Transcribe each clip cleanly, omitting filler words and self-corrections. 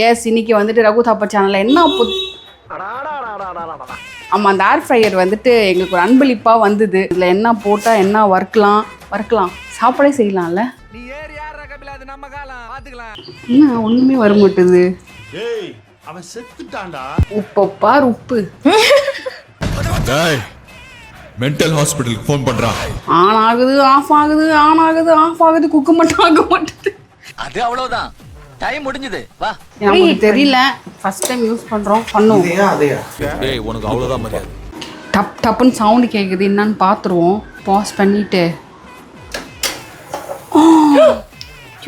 S இன்னைக்கு வந்துட்டு ரகு தாப்பா சேனலில் என்ன ஆமாம் அந்த ஏர் ஃப்ரையர் வந்துட்டு எங்களுக்கு ஒரு அன்பளிப்பாக வந்தது. இதில் என்ன போட்டால் என்ன வறுக்கலாம் சாப்பாடே செய்யலாம்ல. என்ன ஒன்றுமே வர மாட்டுது. உப்பு பார் உப்பு. மென்டல் ஹாஸ்பிட்டலுக்கு ஃபோன் பண்றான். ஆன் ஆகுது ஆஃப் ஆகுது ஆன் ஆகுது ஆஃப் ஆகுது குக்கு மட்டும் ஆக மாட்டேது. அது அவ்வளவுதான், டைம் முடிஞ்சது. வா, நமக்கு தெரியல, ஃபர்ஸ்ட் டைம் யூஸ் பண்றோம். பண்ணுவோம். டேய் உனக்கு அவ்வளவுதான் மரியாதை. டப் டப்னு சவுண்ட் கேக்குது, என்னன்னு பாத்துருவோம். பாஸ் பண்ணிட்டு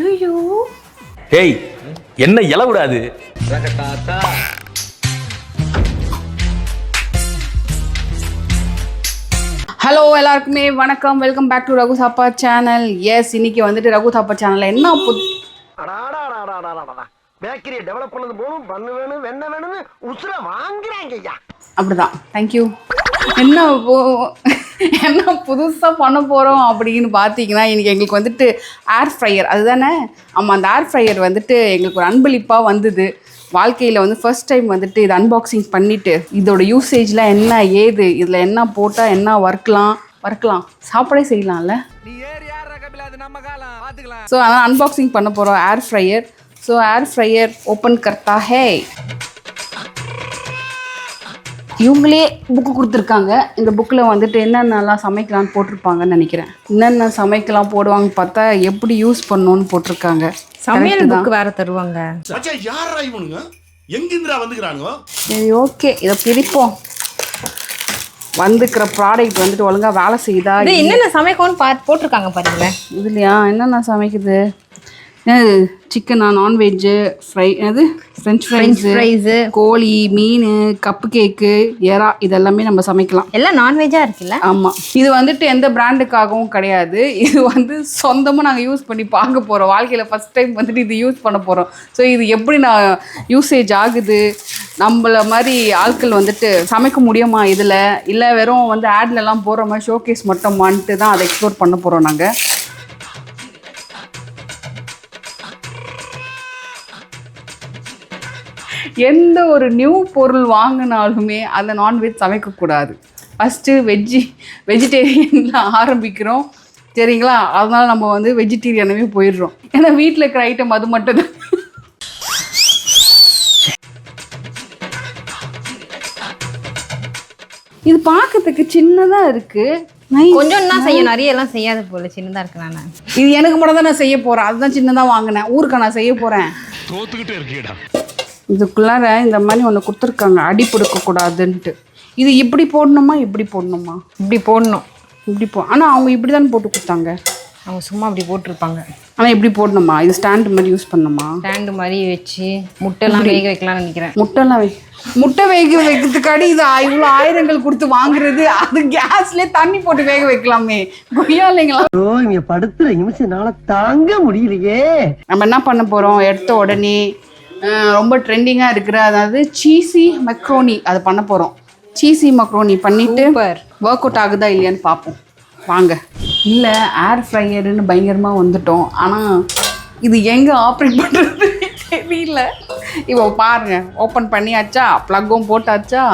ஐயோ ஏய் என்ன இல விடாது. ஹலோ எல்லாருக்குமே வணக்கம், welcome back to Raghu Thapa channel. S இன்னைக்கு வந்துட்டு ரகு தாப்பா சேனல்ல என்ன பேக்கரியை டெவலப் பண்ணது போலும் பண்ணு வேணும் வெண்ண வேணும்னு உசுர வாங்குறாங்க ஐயா. அப்படிதான், தேங்க்யூ. என்ன புதுசாக பண்ண போகிறோம் அப்படின்னு பார்த்தீங்கன்னா, இன்றைக்கி எங்களுக்கு வந்துட்டு ஏர் ஃப்ரையர், அதுதானே? ஆமாம் அந்த ஏர் ஃப்ரையர் வந்துட்டு எங்களுக்கு ஒரு அன்பளிப்பாக வந்தது. வாழ்க்கையில் வந்து ஃபர்ஸ்ட் டைம் வந்துட்டு இது அன்பாக்சிங் பண்ணிவிட்டு இதோட யூசேஜ்லாம் என்ன ஏது, இதில் என்ன போட்டால் என்ன வறுக்கலாம் சாப்பாடே செய்யலாம்ல. ஸோ அதான் அன்பாக்சிங் பண்ண போகிறோம் ஏர் fryer. So air fryer open கர்த்தா ஹே. இவங்களே புக்கு கொடுத்துருக்காங்க. இந்த புக்கில் வந்துட்டு என்னென்னலாம் சமைக்கலான்னு போட்டிருப்பாங்கன்னு நினைக்கிறேன். என்னென்ன சமைக்கலாம் போடுவாங்க பார்த்தா எப்படி யூஸ் பண்ணணும்னு போட்டிருக்காங்க. சமையல் புக்கு வேற தருவாங்க. சரி ஓகே, இதை பிரிப்போம். வந்துக்கிற ப்ராடக்ட் வந்துட்டு ஒழுங்காக வேலை செய்யுதா, என்னென்ன சமைக்கும்னு போட்டிருக்காங்க பாருங்களேன். இதுலையா என்னென்ன சமைக்குது? சிக்கனா, நான்வெஜ்ஜு, ஃப்ரெஞ்ச் ஃப்ரைஸு, கோழி, மீன், கப்பு கேக்கு, எறா, இதெல்லாமே நம்ம சமைக்கலாம். எல்லாம் நான்வெஜ்ஜாக இருக்குல்ல. ஆமாம், இது வந்துட்டு எந்த பிராண்டுக்காகவும் கிடையாது. இது வந்து சொந்தமாக நாங்கள் யூஸ் பண்ணி பார்க்க போகிறோம். வாழ்க்கையில் ஃபஸ்ட் டைம் வந்துட்டு இது யூஸ் பண்ண போகிறோம். ஸோ இது எப்படி நான் யூசேஜ் ஆகுது, நம்மள மாதிரி ஆட்கள் வந்துட்டு சமைக்க முடியுமா இதில், இல்லை வெறும் வந்து ஆட்லலாம் போடுற மாதிரி ஷோகேஸ் மட்டுமான்ட்டு தான் அதை எக்ஸ்ப்ளோர் பண்ண போகிறோம் நாங்கள். எந்த ஒரு நியூ பொருள் வாங்கினாலுமே அந்த நான்வெஜ் சமைக்கக்கூடாது. ஃபஸ்ட்டு வெஜிடேரியனில் ஆரம்பிக்கிறோம், சரிங்களா? அதனால் நம்ம வந்து வெஜிடேரியனவே போயிடுறோம். ஏன்னா வீட்டில் இருக்கிற ஐட்டம் அது மட்டும் தான். இது பார்க்கறதுக்கு சின்னதாக இருக்குது. கொஞ்சம் தான் செய்யும், நிறைய எல்லாம் செய்யாத போல, சின்னதாக இருக்கு. நான் இது எனக்கு மட்டும் தான் நான் செய்ய போகிறேன், அதுதான் சின்னதாக வாங்கினேன். ஊருக்கா நான் செய்ய போகிறேன். இதுக்குள்ளார இந்த மாதிரி ஒன்று கொடுத்துருக்காங்க, அடி பிடிக்கக்கூடாதுன்ட்டு. இது இப்படி போடணுமா இப்படி போடணும். ஆனால் அவங்க இப்படி தானே போட்டு கொடுத்தாங்க. அவங்க சும்மா அப்படி போட்டிருப்பாங்க. ஆனால் எப்படி போடணுமா? இது ஸ்டாண்டு மாதிரி யூஸ் பண்ணணுமா? ஸ்டாண்டு மாதிரி வச்சு முட்டைலாம் வேக வைக்கலாம்னு நினைக்கிறேன். முட்டை வேக வைக்கிறதுக்காடி இது இவ்வளோ ஆயிரங்கள் கொடுத்து வாங்குறது. அது கேஸ்லேயே தண்ணி போட்டு வேக வைக்கலாமே. கொய்யா இல்லைங்களா? இங்க படுத்துற நிமிஷம்னால தாங்க முடியலையே. நம்ம என்ன பண்ண போகிறோம், எடுத்த உடனே ரொம்ப ட்ரெண்டிங்காக இருக்கிற அதாவது சீஸி மக்ரோனி அதை பண்ண போகிறோம். சீஸி மக்ரோனி பண்ணிவிட்டு ஒர்க் அவுட் ஆகுதா இல்லையான்னு பார்ப்போம் வாங்க. இல்லை ஏர் ஃப்ரையருன்னு பயங்கரமாக வந்துட்டோம், ஆனால் இது எங்கே ஆப்ரேட் பண்ணுறது தெரியல. இப்போ பாருங்கள், ஓப்பன் பண்ணியாச்சா, ப்ளக்கும் போட்டாச்சா.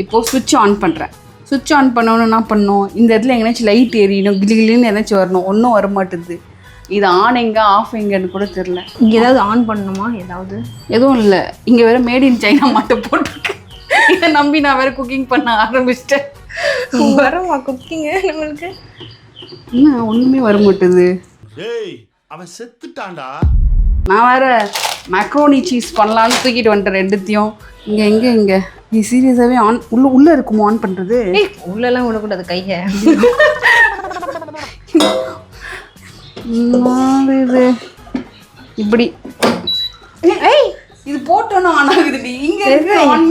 இப்போது சுவிட்ச் ஆன் பண்ணுறேன். சுவிட்ச் ஆன் பண்ணோன்னு என்ன பண்ணணும், இந்த இடத்துல எங்கேனாச்சும் லைட் எரியணும், கிளின்னு ஏதாச்சும் வரணும். ஒன்றும் வர மாட்டுது. இது ஆன் எங்கே ஆஃப் எங்கன்னு கூட தெரில. இங்கே ஏதாவது ஆன் பண்ணணுமா? எதுவும் இல்லை. இங்கே வேறு மேட் இன் சைனா மட்டும் போட்டிருக்கு. இதை நம்பி நான் வேறு குக்கிங் பண்ண ஆரம்பிச்சிட்டேன். வரமா குக்கிங்கு நம்மளுக்கு என்ன ஒன்றுமே வர மாட்டுது. அவன் செத்துட்டான்டா. நான் வேறு மேக்ரோனி சீஸ் பண்ணலான்னு தூக்கிட்டு வந்துட்டேன் ரெண்டுத்தையும். இங்கே நீ சீரியஸாகவே ஆன் உள்ளே இருக்குமோ ஆன் பண்ணுறது? உள்ளெல்லாம் விடக்கூடாது கையை. இது இப்படி இது போட்டோன்னா ஆன் ஆகுது. இங்கே இருக்கு ஆன்,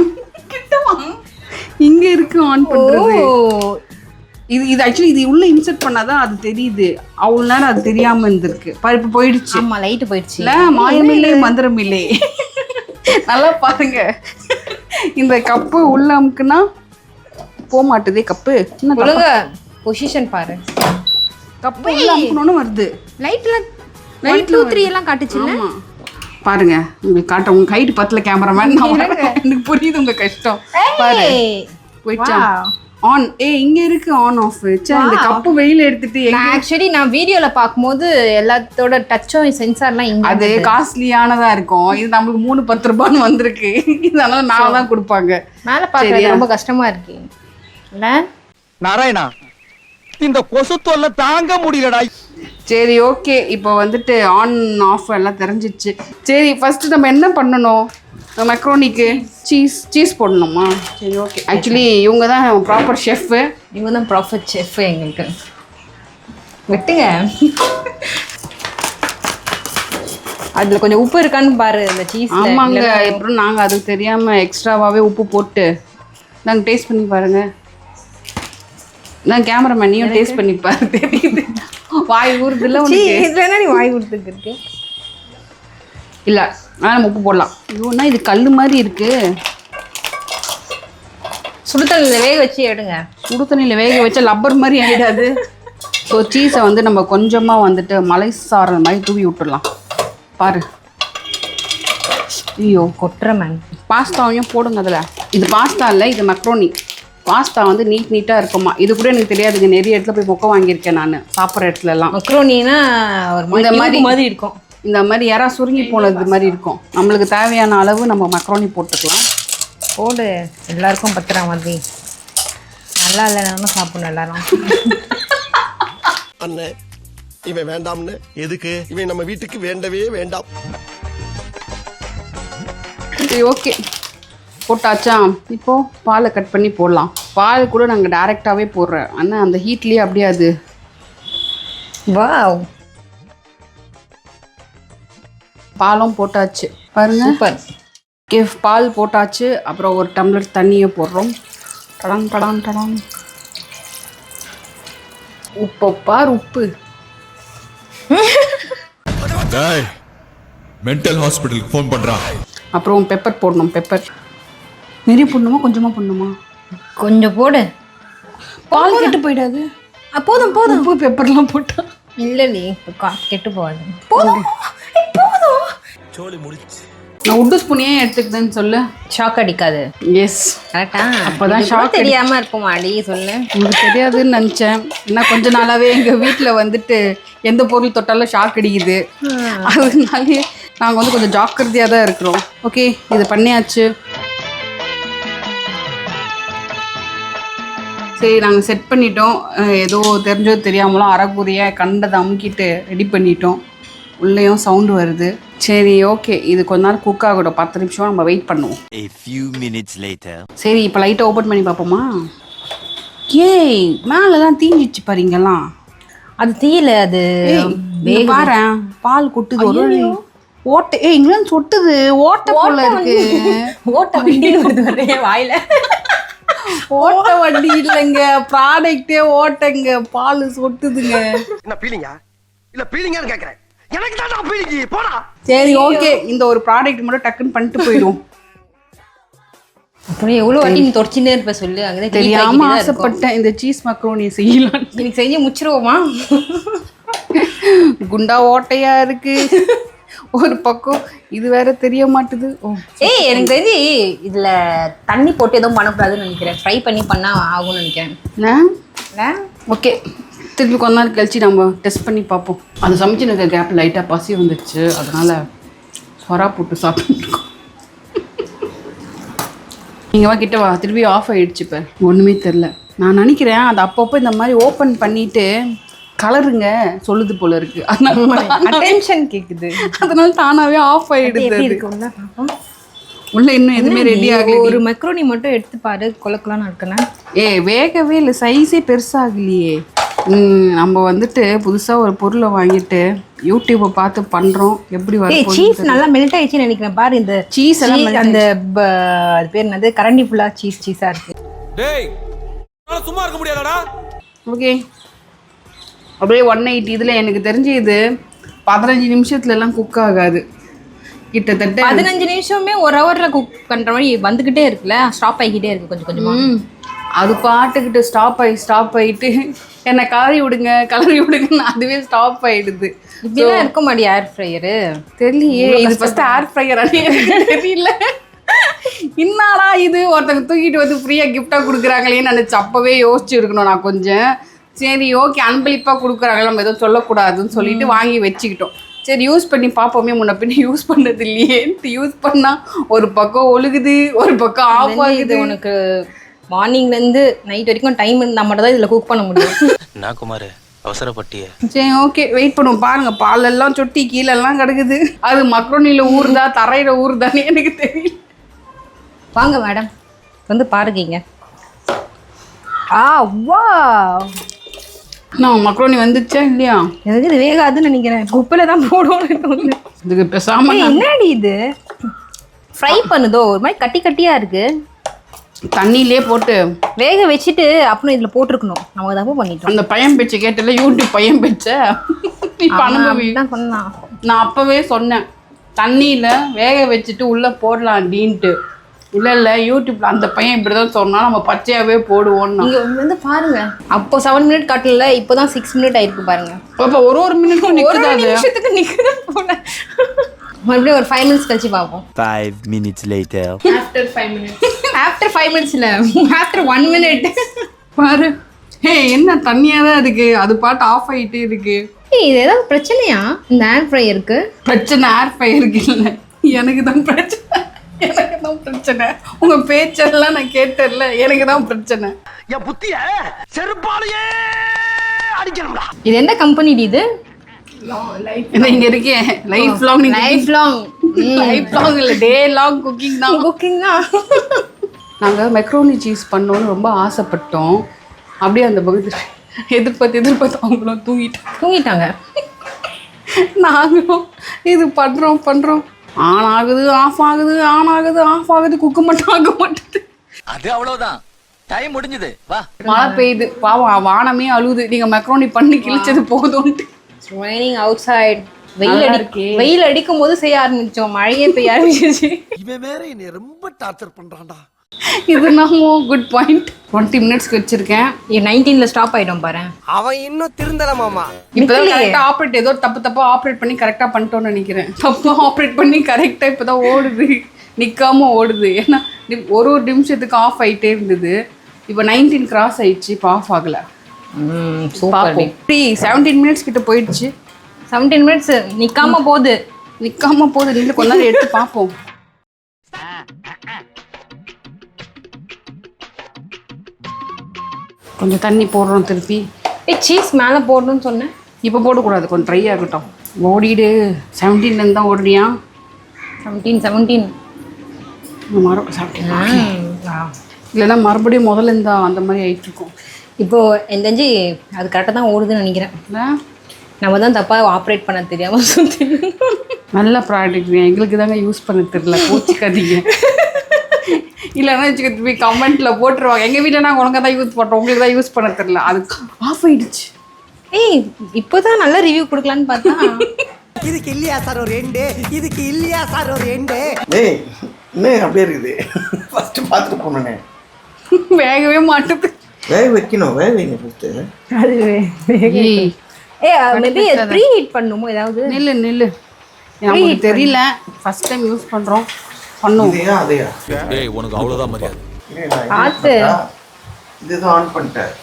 இங்கே இருக்கு ஆன் பண்ணுறது. இது ஆக்சுவலி இது உள்ளே இன்சர்ட் பண்ணாதான் அது தெரியுது. அவ்வளோ நேரம் அது தெரியாமல் இருந்திருக்கு. இப்போ போயிடுச்சு. ஆமாம், லைட்டு போயிடுச்சு. இல்லை மாயமில்லை மந்திரமில்லை. நல்லா பாருங்க, இந்த கப்பு உள்ள அமுக்குன்னா போக மாட்டுதே. கப்பு ஒழுங்க பொசிஷன் பாரு. கப்பு உள்ள அமுக்கணும்னு வருது. லைட்டில் 1 2 3 எல்லாம் காட்டுச்சு. ஆமாம், பாருங்க உங்களுக்கு காட்டுறேன். உங்க கைட்டு பத்தல கேமராமேன். எனக்கு புரியுது உங்க கஷ்டம். பாரு போயிடுச்சா ஆன். இங்க இருக்கு ஆன் ஆஃப். இந்த கப்பு வெளியில எடுத்துட்டு ஆக்சுவலி நான் வீடியோல பாக்கும்போது எல்லாத்தோட டச்சும் சென்சார்லாம் இங்க அது காஸ்ட்லியானதா இருக்கும். இது நம்மளுக்கு 3-10 ரூபான்னு வந்திருக்கு. இதனால நான் தான் கொடுப்பாங்க. மேல பாக்குறது ரொம்ப கஷ்டமா இருக்கு இல்ல நாராயணா, இந்த கொசு தொல்லை தாங்க முடியலடா. சரி ஓகே, இப்போ வந்துட்டு ஆன் ஆஃப் எல்லாம் தெரிஞ்சிச்சு. சரி ஃபர்ஸ்ட் நம்ம என்ன பண்ணணும்? மெக்ரோனிக்கு சீஸ் போடணுமா? சரி ஓகே. ஆக்சுவலி இவங்க தான் ப்ராப்பர் ஷெஃப்பு. இவங்க தான் ப்ராஃபிட் செஃப் எங்களுக்கு. வெட்டுங்க. அதுல கொஞ்சம் உப்பு இருக்கான்னு பாரு இந்த சீஸ். ஆமாங்க, எப்பறம் நாங்கள் அதுக்கு தெரியாமல் எக்ஸ்ட்ராவாகவே உப்பு போட்டு நாங்கள் டேஸ்ட் பண்ணி பாருங்க. நான் கேமராமேன், நீயும் டேஸ்ட் பண்ணி பாரு. தெரியுது வாய் ஊறுதுல உனக்கு. இதுல என்ன நீ வாய் ஊறுதுக்கு இருக்கு? இல்லை ஆனால் நம்ம உப்பு போடலாம். ஐயோன்னா இது கல் மாதிரி இருக்கு. சுடு தண்ணியில் வேக வச்சு எடுங்க. சுடு தண்ணியில் வேக வச்சா லப்பர் மாதிரி ஆகிடாது. ஸோ சீஸை வந்து நம்ம கொஞ்சமாக வந்துட்டு மலை சாரல் மாதிரி தூவி விட்டுடலாம். பாரு. ஐயோ கொட்டுற மேம். பாஸ்தாவையும் போடுங்க அதில். இது பாஸ்தா இல்லை, இது மெக்ரோனி. பாஸ்தா வந்து நீட்டாக இருக்குமா. இது கூட எனக்கு தெரியாதுங்க. நிறைய இடத்துல போய் மொக்க வாங்கியிருக்கேன் நான் சாப்பிட்ற இடத்துலலாம். மெக்ரோனினா ஒரு மாதிரி இருக்கும். இந்த மாதிரி யாரா சுருங்கி போனது மாதிரி இருக்கும். நம்மளுக்கு தேவையான அளவு நம்ம மெக்ரோனி போட்டுக்கலாம். போடு, எல்லாருக்கும் பத்துற மாதிரி. நல்லா இல்லைன்னா சாப்பிடணும் எல்லாரும். அண்ணே, இவன் வேண்டாம்னு. எதுக்கு? இவன் நம்ம வீட்டுக்கு வேண்டவே வேண்டாம். சரி ஓகே, போட்டாச்சா? இப்போது பாலை கட் பண்ணி போடலாம். பால் கூட நாங்கள் டைரெக்டாகவே போடுறேன். ஆனால் அந்த ஹீட்லேயே அப்படியே அது. வாவ், பாலும் போட்டாச்சு பாருங்க. சூப்பர். பால் போட்டாச்சு. அப்புறம் ஒரு டம்ளர் தண்ணியை போடுறோம். டடான் டடான் டடான். உப்பு பார், உப்பு. மென்டல் ஹாஸ்பிட்டலுக்கு ஃபோன் பண்றான். அப்புறம் பெப்பர் போடணும். பெப்பர் நிறைய போடணுமா கொஞ்சமாக போடணுமா? கொஞ்சம் போடு, பால் கெட்டு போயிடாது. போதும் போதும். உப்பு பெப்பர்லாம் போட்டா இல்லை நீ கெட்டு போகாது. போதும் போதும். சோலி முடிச்சு. நான் உட்டு ஸ்பூனே எடுத்துக்கிட்டேன்னு சொல்லு. ஷாக் அடிக்காது. எஸ், கரெக்டா? அப்போதான் ஷாக் தெரியாம இருக்குமா அடி சொல்லு. உங்களுக்கு தெரியாதுன்னு நினச்சேன். ஏன்னா கொஞ்ச நாளாகவே எங்கள் வீட்டில் வந்துட்டு எந்த பொருள் தொட்டாலும் ஷாக் அடிக்குது. அதனாலே நாங்கள் வந்து கொஞ்சம் ஜாக்கிரதையாக தான் இருக்கிறோம். ஓகே, இது பண்ணியாச்சு. சரி, நாங்கள் செட் பண்ணிட்டோம். ஏதோ தெரிஞ்சோ தெரியாமலும் அரைக்குறைய கண்டதை அமுக்கிட்டு ரெடி பண்ணிட்டோம். உள்ளேயும் சவுண்டு வருது. சரி ஓகே, இது கொஞ்ச நேரம் குக் ஆகட்டும். 10 நிமிஷம் நம்ம வெயிட் பண்ணுவோம். A few minutes later. சரி, இப்போ லைட்டாக ஓப்பன் பண்ணி பார்ப்போமா? ஏய், மேலெல்லாம் தீஞ்சிச்சு பாருங்கலாம். அது தீயில அது பாரு, பால் கொட்டுது. ஒரு ஓட்டை. இங்கெல்லாம் சொட்டுது. ஓட்டை போல இருக்கு. ஓட்ட வண்டி வருது வாயில. ஓட்ட வண்டி இல்லைங்க, ப்ராடக்டே ஓட்டைங்க. பால் சொட்டுதுங்க. என்ன பீலிங்கா? இல்ல பீலிங்கான்னு கேக்குறேன். எனக்கு தான் பீலிங்கி. போடா. சரி ஓகே, இந்த ஒரு ப்ராடக்ட் மட்டும் டக்குன்னு பண்ணிட்டு போயிடுவோம். அப்புறம் எவ்வளவு வாட்டி நீ தொடச்சினே இருப்ப சொல்லு. அங்கதான் தெரியாம ஆசைப்பட்டேன் இந்த சீஸ் மக்ரோனி செய்யலாம். இன்னைக்கு செஞ்சு முச்சிருவோமா? குண்டா ஓட்டையா இருக்கு ஒரு பக்கம். இது வேற தெரிய மாட்டுது. ஏய், எனக்கு தெரிஞ்சு இதுல தண்ணி போட்டு எதுவும் பண்ணக்கூடாதுன்னு நினைக்கிறேன். ஃப்ரை பண்ணி பண்ணா ஆகும்னு நினைக்கிறேன். ஓகே, திருப்பி கொஞ்ச நாள் கழிச்சு நம்ம டெஸ்ட் பண்ணி பார்ப்போம். அது சமைச்சு எனக்கு கேப் லைட்டாக பசி வந்துச்சு. அதனால சொரா போட்டு சாப்பிட்டுருக்கோம். நீங்கள் வா, கிட்ட வா. திருப்பி ஆஃப் ஆகிடுச்சு. இப்போ ஒன்றுமே தெரில. நான் நினைக்கிறேன் அது அப்பப்போ இந்த மாதிரி ஓப்பன் பண்ணிவிட்டு கலருங்க சொல்லுது போல இருக்கு. அதனால அட்டென்ஷன் கேக்குது. அதனால தானாகவே ஆஃப் ஆகிடுது. உள்ள இன்னும் எதுவுமே ரெடி ஆகல. ஒரு மெக்ரோனி மட்டும் எடுத்து பாரு. கொலக்கலான்னு இருக்கலாம். வேகவே இல்லை, சைஸே பெருசாகலையே. நம்ம வந்துட்டு புதுசாக ஒரு பொருளை வாங்கிட்டு யூடியூப்பை பார்த்து பண்ணுறோம். எப்படி வரும்? சீஸ் நல்லா மெல்ட் ஆயிடுச்சுன்னு நினைக்கிறேன். பாரு, இந்த சீஸ் எல்லாம் அந்த அது பேர் என்னது, கரண்டி ஃபுல்லா சீஸா இருக்கு. டேய், சும்மா இருக்க முடியாதடா. ஓகே, அப்படியே 180. இதில் எனக்கு தெரிஞ்சு இது 15 நிமிஷத்துலலாம் குக் ஆகாது. கிட்டத்தட்ட 15 நிமிஷமே 1 ஹவர்ல குக் பண்ற மாதிரி வந்துகிட்டே இருக்குல்ல. ஸ்டாப் ஆகிக்கிட்டே இருக்கு கொஞ்சம் கொஞ்சமா. அது பாட்டுக்கிட்டு ஸ்டாப் ஆகிட்டு என்னை கலரி விடுங்கன்னு அதுவே ஸ்டாப் ஆயிடுது. இப்படிலாம் இருக்க மாட்டேன் ஏர் ஃப்ரையரு. தெரியலையே, இது ஃபர்ஸ்ட் ஏர் ஃப்ரையர் தெரியல. என்னடா இது ஒருத்தங்க தூக்கிட்டு வந்து ஃப்ரீயாக கிஃப்டாக கொடுக்குறாங்களேன்னு நினச்சி அப்போவே யோசிச்சு இருக்கணும் நான் கொஞ்சம். சரி ஓகே, அன்பளிப்பாக கொடுக்குறாங்க, நம்ம எதுவும் சொல்லக்கூடாதுன்னு சொல்லிட்டு வாங்கி வச்சுக்கிட்டோம். சரி யூஸ் பண்ணி பார்ப்போமே, முன்ன பின்ன யூஸ் பண்ணது இல்லையேன்ட்டு யூஸ் பண்ணால் ஒரு பக்கம் ஒழுகுது, ஒரு பக்கம் ஆஃப் ஆகுது. உனக்கு மார்னிங்லேருந்து நைட் வரைக்கும் டைம் இருந்தால் மட்டும் தான் இதில் குக் பண்ண முடியும். நான் குமார் அவசரப்பட்டிய. சரி ஓகே, வெயிட் பண்ணுவோம். பாருங்கள், பாலெல்லாம் சொட்டி கீழெல்லாம் கிடக்குது. அது மக்ரோனியில் ஊறுதா தரையில் ஊறுதான்னு எனக்கு தெரியல. வாங்க மேடம், வந்து பாருங்க. வா, நான் மக்ரோனி வந்துச்சா இல்லையா? எனக்கு இது வேகாதுன்னு நினைக்கிறேன். குப்பையில் தான் போடுவோம். இதுக்கு பேசாம என்னடி இது ஃப்ரை பண்ணுதோ, ஒரு மாதிரி கட்டி கட்டியாக இருக்கு. தண்ணியிலே போட்டு வேக வச்சுட்டு அப்புறம் இதில் போட்டிருக்கணும். நம்ம தப்பு பண்ணிட்டோம். அந்த பையன் பேச்சை கேட்டல, யூடியூப் பையன் பேச்ச தான் சொன்னான். நான் அப்பவே சொன்னேன், தண்ணியில் வேக வச்சுட்டு உள்ளே போடலாம் அப்படின்ட்டு. இல்லை யூடியூப்ல அந்த பையன் இப்படி தான் சொன்னால் நம்ம பச்சையாகவே போடுவோம். நீங்கள் வந்து பாருங்க, அப்போ 7 மினிட் காட்டல, இப்போ தான் 6 மினிட் ஆயிருக்கு பாருங்க. அப்போ ஒரு மினிட்டும் நிமிஷத்துக்கு நிற்குது போல. மறுபடியும் ஒரு 5 மினிட்ஸ் கழிச்சு பார்ப்போம். 5 minutes later. ஆஃப்டர் 5 மினிட்ஸ் இல்லை, ஆஃப்டர் 1 மினிட். பாரு, என்ன தண்ணியாக தான் இருக்கு, அது பாட்டு ஆஃப் ஆகிட்டே இருக்கு. இது ஏதாவது பிரச்சனையா இந்த ஏர் ஃப்ரையருக்கு? பிரச்சனை ஏர் ஃப்ரையருக்கு இல்லை, எனக்கு தான் பிரச்சனை. உங்க பேச்செல்லாம் நான் கேட்டேன்ல, எனக்கு தான் பிரச்சனை. என் புத்திய செருப்பாலேயே அடிக்கணும்டா. இது என்ன கம்பெனி இது? இங்க இருக்கேன் லைஃப் லாங் இல்லை, டே லாங் குக்கிங் தான். நாங்கள் மெக்ரோனி சீஸ் பண்ணோன்னு ரொம்ப ஆசைப்பட்டோம். அப்படியே அந்த பகுதி எதிர்பார்த்து அவங்களும் தூங்கிட்டாங்க. நாங்களும் இது பண்ணுறோம் ஆன் ஆகுது, ஆஃப் ஆகுது, ஆன் ஆகுது, ஆஃப் ஆகுது, குக்கு மட்டும் ஆக மாட்டேது. அது அவ்வளவுதான், டைம் முடிஞ்சது. வா, மழை பெய்யுது, பாவம் வானமே அழுகுது. நீங்க மெக்ரோனி பண்ணி கிழிச்சது போதும்ட்டு. Raining outside. வெயில் அடிக்கும் போது செய்ய ஆரம்பிச்சோம், மழையே பெய்ய ஆரம்பிச்சிருச்சு. இவன் வேற என்னை ரொம்ப டார்ச்சர் பண்றான்டா. இது நம்ம குட் பாயிண்ட். 20 மினிட்ஸ்க்கு வச்சிருக்கேன். 19ல ஸ்டாப் ஆயிடும் பாரு. அவன் இன்னும் திருந்தல மாமா. இப்பதான் கரெக்டா ஆப்ரேட், ஏதோ தப்பா ஆப்ரேட் பண்ணி கரெக்டா பண்ணிட்டோம்னு நினைக்கிறேன். தப்பா ஆப்ரேட் பண்ணி கரெக்டா இப்பதான் ஓடுது, நிக்காம ஓடுது. ஏன்னா ஒரு நிமிஷத்துக்கு ஆஃப் ஆயிட்டே இருந்தது. இப்போ 19 கிராஸ் ஆயிடுச்சு, இப்போ ஆஃப் ஆகல. சூப்பர். 17 மினிட்ஸ் கிட்ட போயிடுச்சு. 17 மினிட்ஸ் நிக்காம போகுது. நின்று கொஞ்ச நேரம் எடுத்து பார்ப்போம். கொஞ்சம் தண்ணி போடுறோம் திருப்பி. சீஸ் மேலே போடணும்னு சொன்னேன். இப்போ போடக்கூடாது, கொஞ்சம் ட்ரை ஆகட்டும். ஓடிடு. 17 தான் ஓடுறியா? 17 இல்லைன்னா மறுபடியும் முதல்ல இருந்தா அந்த மாதிரி ஆயிட்டு இருக்கும். இப்போ எனக்கு தெரிஞ்சு அது கரெக்டாக தான் ஓடுதுன்னு நினைக்கிறேன். நம்ம தான் தப்பாக ஆப்ரேட் பண்ண தெரியாமல் சுற்றி. நல்ல ப்ராடக்ட், எங்களுக்கு தாங்க யூஸ் பண்ண தெரியல, கோச்சிக்காதீங்க. இல்லைன்னா வச்சுக்க கமெண்ட்ல போட்டுருவாங்க, எங்கள் வீட்டில் நாங்கள் உனக்கு தான் யூஸ் பண்ணுறோம், உங்களுக்கு தான் யூஸ் பண்ண தெரியல. அது ஆஃப் ஆயிடுச்சு. இப்போதான் நல்ல ரிவ்யூ கொடுக்கலான்னு பார்த்தா இதுக்கு இல்லையா சார் ஒரு எண்டு, இதுக்கு இல்லையா சார் ஒரு எண்டு. என்ன அப்படியே இருக்குது, ஃபர்ஸ்ட் பார்த்துட்டு போனேன். வேகவே மாட்டுது. வேக வைக்கணும், வேக வைங்க ஃபர்ஸ்ட். மேபி ப்ரீ ஹீட் பண்ணுமோ ஏதாவது. நில்லு நமக்கு தெரியல, ஃபர்ஸ்ட் டைம் யூஸ் பண்ணுறோம். பண்ணுவோம். அதையா ஏய், உனக்கு அவ்வளோதான் மரியாதை. இதுதான் ஆன் பண்ணிட்டேன்.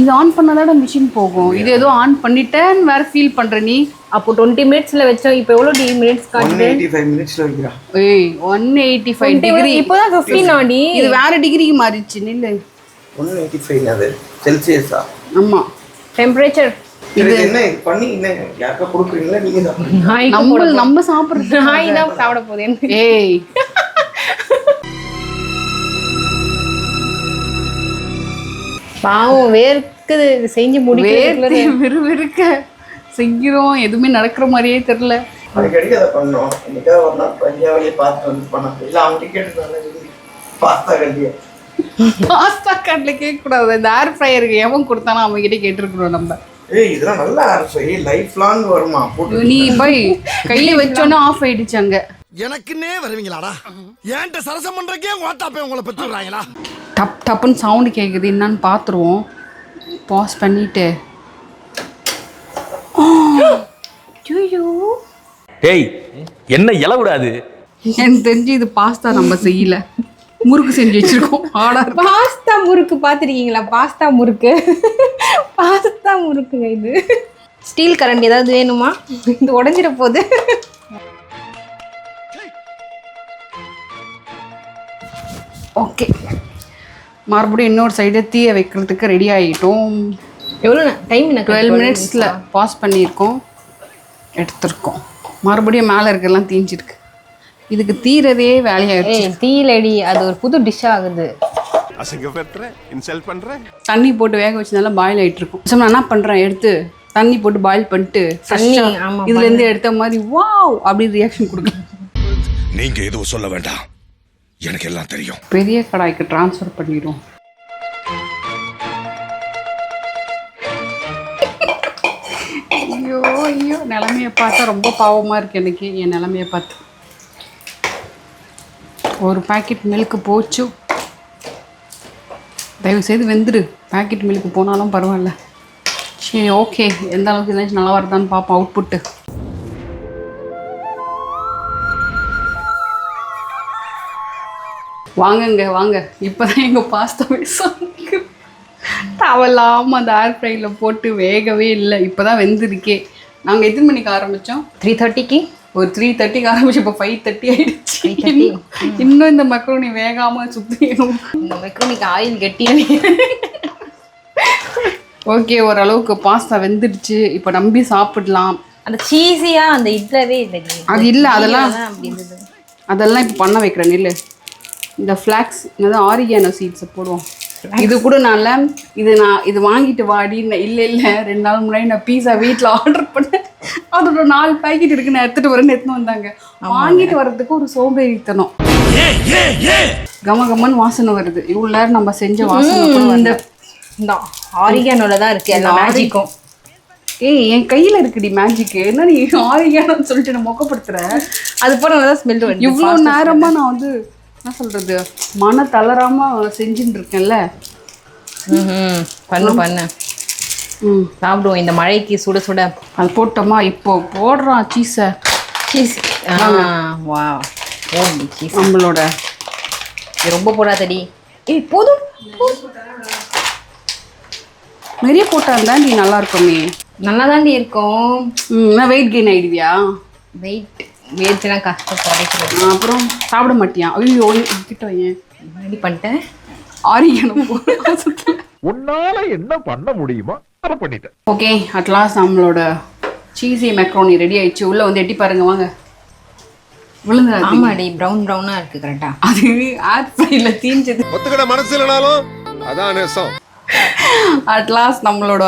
இது ஆன் பண்ணாதான் மிஷின் போகும். இது ஏதோ ஆன் பண்ணிட்டேன்னு வேற ஃபீல் பண்ற நீ. அப்போ 20 மினிட்ஸ்ல வச்சோம், இப்போ எவ்வளோ மினிட்ஸ் காட்டுது? 185 மினிட்ஸ்ல வைக்கிறா. 185 டிகிரி. இப்போதான் 15 ஆடி. இது வேற டிகிரிக்கு மாறிடுச்சு. நில்லு. 185 அது செல்சியஸா? ஆமா, டெம்பரேச்சர். இது என்ன இது பண்ணி என்ன யாருக்கா கொடுக்குறீங்களா நீங்க தான்? நம்ம சாப்பிடுறது நாய் தான் சாப்பிட போகுது. ஏய் பாவம் வேர்க்குது, இது செஞ்சு முடிக்கிறது விறுவிறுக்க செய்கிறோம், எதுவுமே நடக்கிற மாதிரியே தெரியல. அடிக்கடி அதை பண்ணோம். இன்னைக்காக ஒரு நாள் பஞ்சாவளியை பார்த்து வந்து பண்ண இல்லை, அவங்க டிக்கெட் பாஸ்தா கல்வியை பாஸ்தா கார்ட்ல கேட்கக்கூடாது. இந்த ஏர் ஃப்ரையருக்கு எவன் கொடுத்தானோ அவங்க கிட்ட கேட்டிருக்கிறோம் நம்ம. இதெல்லாம் நல்லா லைஃப் லாங் வருமா? நீ போய் கையில வச்சோன்னா ஆஃப் ஆயிடுச்சு. அங்க எனக்குன்னே வருவீங்களாடா? ஏன்ட்ட சரசம் பண்றக்கே ஓட்டாப்பே உங்களை பெற்றுறாங்களா? டப் டப்புன்னு சவுண்டு கேட்குது, என்னன்னு பார்த்துருவோம். பாஸ் பண்ணிவிட்டு டேய் என்ன இலை விடாது. எனக்கு தெரிஞ்சு இது பாஸ்தா நம்ம செய்யல, முறுக்கு செஞ்சு வச்சுருக்கோம். ஆர்டர் பாஸ்தா முறுக்கு பார்த்துருக்கீங்களா? பாஸ்தா முறுக்கு பாஸ்தா முறுக்குங்க இது. ஸ்டீல் கரண்ட் ஏதாவது வேணுமா? இது உடஞ்சிட போகுது. ஓகே, மறுபடியும் இன்னொரு சைடு தீய வைக்கிறதுக்கு ரெடி ஆகிட்டோம். எவ்வளோ டைம்? 12 மினிட்ஸில் பாஸ் பண்ணியிருக்கோம், எடுத்திருக்கோம். மறுபடியும் மேலே இருக்கலாம் தீஞ்சிருக்கு. இதுக்கு தீரதே வேலையாகிடுச்சு. தீலடி அது ஒரு புது டிஷ் ஆகுது. தண்ணி போட்டு வேக வச்சதுனால பாயில் ஆகிட்டு இருக்கும். நான் என்ன பண்ணுறேன், எடுத்து தண்ணி போட்டு பாயில் பண்ணிட்டு இதுலேருந்து எடுத்த மாதிரி வாவ் அப்படி ரியாக்ஷன் கொடுக்கலாம். நீங்க எதுவும் சொல்ல வேண்டாம், எனக்கு எல்லாம் தெரியும். பெரிய கடாய்க்கு ட்ரான்ஸ்ஃபர் பண்ணிடுவோம். ஐயோ ஐயோ, நிலமையை பார்த்தா ரொம்ப பாவமாக இருக்குது எனக்கு. என் நிலமையை பார்த்து ஒரு பேக்கெட் மில்க்கு போச்சு. தயவுசெய்து வெந்துடு. பேக்கெட் மில்க்கு போனாலும் பரவாயில்ல. சரி ஓகே, எந்த அளவுக்கு ஏதாச்சும் நல்லா வருதான்னு பார்ப்போம் அவுட்புட்டு. வாங்கங்க வாங்க, இப்போ தான் எங்கள் பாஸ்தாவே சொன்னிக்கு தவலாமல் அந்த ஏர் ஃப்ரையில் போட்டு வேகவே இல்லை. இப்போ தான் வெந்திருக்கே. நாங்கள் எத்தனை மணிக்கு ஆரம்பித்தோம்? 3:30க்கு. ஒரு 3:30க்கு ஆரம்பிச்சு இப்போ 5:30 ஆகிடுச்சு. இன்னும் இந்த மக்ரோனி வேகாமல் சுற்றிடும். இந்த மெக்ரோனிக்கு ஆயில் கெட்டி. ஓகே, ஓரளவுக்கு பாஸ்தா வெந்துடுச்சு. இப்போ நம்பி சாப்பிடலாம். அந்த சீஸியாக அந்த இல்லவே இல்லை. அது இல்லை, அதெல்லாம் அப்படி இருந்தது. அதெல்லாம் இப்போ பண்ண வைக்கிறேன். இல்லை இந்த ஃப்ளாக்ஸ் என்னது ஆரிகானோ சீட்ஸை போடுவோம். இது கூட நான் இது வாங்கிட்டு வாடின்னு இல்லை 2 நாள் முன்னாடி நான் பீஸா வீட்டில் ஆர்டர் பண்ணேன். அதோட 4 பேக்கெட் இருக்கு, நான் எடுத்துகிட்டு வரேன்னு எடுத்துன்னு வந்தாங்க. வாங்கிட்டு வர்றதுக்கு ஒரு சோம்பேறித்தனம். கமன்னு வாசனை வருது. இவ்வளோ நேரம் நம்ம செஞ்ச வாசனை இந்த ஆரிகானோல தான் இருக்குது எல்லா மேஜிக்கும். ஏய், என் கையில் இருக்குடி மேஜிக்கு. என்ன நீ ஆரிகானோன்னு சொல்லிட்டு நான் மொக்கப்படுத்துற? அது போல நல்லா ஸ்மெல் வருது. இவ்வளோ நேரமாக நான் வந்து என்ன சொல்கிறது, மன தளராமல் செஞ்சுட்டு இருக்கேன்ல. பண்ணு சாப்பிடுவோம் இந்த மழைக்கு சுட சுட. அது போட்டோமா? இப்போ போடுறான் சீஸை. சீஸ் வா சீஸ் நம்மளோட ரொம்ப போடாதடி. ஏய் போதும், நிறைய போட்டா இருந்தா நீ நல்லா இருக்குமே. நல்லா தாண்டி இருக்கும். நான் வெயிட் கெயின் ஆகிடுவியா? வெயிட்லாம் கஷ்டம் குறைக்கிறது. அப்புறம் சாப்பிட மாட்டியா? ஐயோ கிட்ட ஏன் ரெடி பண்ணிட்டேன். ஆரிகானோ உன்னால என்ன பண்ண முடியுமோ அதை பண்ணிட்டேன். ஓகே, அட்லாஸ்ட் நம்மளோட சீஸி மெக்ரோனி ரெடி ஆயிடுச்சு. உள்ள வந்து எட்டி பாருங்க வாங்க. விழுந்து ஆமாடி, ப்ரௌனாக இருக்குது கரெக்டாக. அது ஏர் ஃப்ரைல தீஞ்சது. ஒத்துக்கிட மனசு இல்லைனாலும் அதான் நேசம். அட்லாஸ்ட் நம்மளோட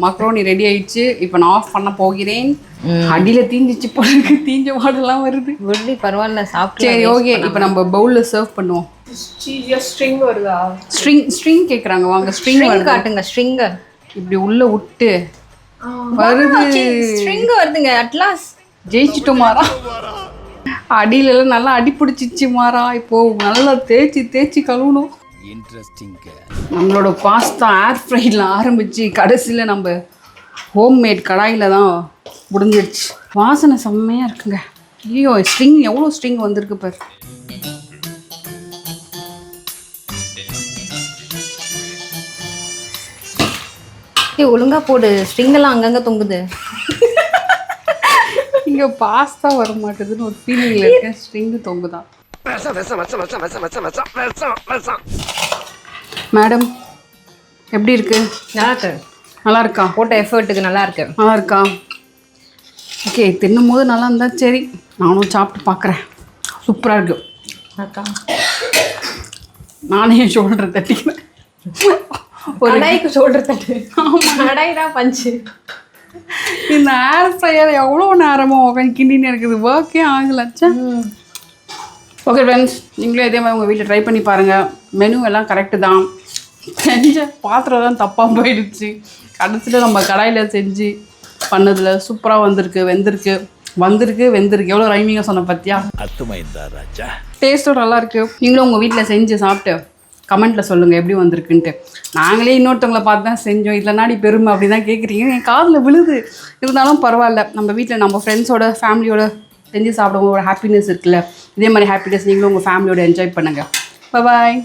மக்ரோனி ரெடி ஆயிடுச்சு. இப்போ நான் ஆஃப் பண்ண போகிறேன். அடியில் தீஞ்சிச்சு போல இருக்கு, தீஞ்ச வாடெல்லாம் வருது. விருடி பரவாயில்ல சாப்பிட்டு. சரி ஓகே, இப்போ நம்ம பவுலில் சர்வ் பண்ணுவோம். ஸ்ட்ரிங் வருதா? ஸ்ட்ரிங் கேட்குறாங்க. வாங்க ஸ்ட்ரிங் காட்டுங்க. ஸ்ட்ரிங்கை இப்படி உள்ள விட்டு வருது. ஸ்ட்ரிங் வருதுங்க. அட்லாஸ்ட் ஜெயிச்சிட்டோம் மாறா. அடியிலலாம் நல்லா அடி பிடிச்சிச்சு மாறா. இப்போ நல்லா தேய்ச்சி கழுவணும். நம்மளோட பாஸ்தா ஏர் ஃப்ரைல ஆரம்பிச்சு கடைசியில் நம்ம ஹோம்மேட் கடாயில் தான் முடிஞ்சிடுச்சு. வாசனை செம்மையாக இருக்குங்க. ஐயோ ஸ்ட்ரிங் எவ்வளோ ஸ்ட்ரிங் வந்திருக்கு பாரு. ஒழுங்கா போடு. ஸ்ட்ரிங்கெல்லாம் அங்கங்கே தொங்குது. இங்கே பாஸ்தா வர மாட்டேதுன்னு ஒரு ஃபீலிங்கில் இருக்கேன். ஸ்ட்ரிங்கு தொங்குதான். மேடம் எப்படி இருக்கு? நல்லா இருக்கு. நல்லா இருக்கா? போட்ட எஃபர்ட்டுக்கு நல்லா இருக்கு. நல்லா இருக்கா? ஓகே, தின்னும் போது நல்லா இருந்தா சரி. நானும் சாப்பிட்டு பார்க்குறேன். சூப்பராக இருக்கு. அக்கா நானே என் ஷோல்டர் தட்டிக்கிறேன். ஒரு கடாய்க்கு ஷோல்டர் தட்டு. கடாய் தான் பஞ்சு. இந்த ஏர் ஃப்ரையர் எவ்வளோ நேரமாக உட்காந்து கிண்டின்னு இருக்குது. ஒர்க்கே ஆகலச்சா. ஓகே ஃப்ரெண்ட்ஸ், நீங்களும் இதே மாதிரி உங்கள் வீட்டில் ட்ரை பண்ணி பாருங்கள். மெனு எல்லாம் கரெக்டு தான். செஞ்ச பாத்திரம் தான் தப்பாக போயிடுச்சு. கடைசியில் நம்ம கடாயில் செஞ்சு பண்ணதில் சூப்பராக வெந்திருக்கு. எவ்வளோ ரைமிங்காக சொன்ன பார்த்தியா? அத்துமைந்தா ராஜா. டேஸ்ட்டும் நல்லா இருக்குது. நீங்களும் உங்கள் வீட்டில் செஞ்சு சாப்பிட்டு கமெண்ட்டில் சொல்லுங்கள் எப்படி வந்திருக்குன்ட்டு. நாங்களே இன்னொருத்தவங்கள பார்த்து தான் செஞ்சோம், இதில் நாடி பெருமை அப்படி தான் கேட்குறீங்க. என் காதில் விழுது. இருந்தாலும் பரவாயில்ல, நம்ம வீட்டில் நம்ம ஃப்ரெண்ட்ஸோட ஃபேமிலியோட செஞ்சு சாப்பிடுவோம் ஒரு ஹாப்பினஸ் இருக்குல்ல. இதே மாதிரி ஹாப்பினஸ் நீங்களும் உங்கள் ஃபேமிலியோட என்ஜாய் பண்ணுங்கள். பாய்.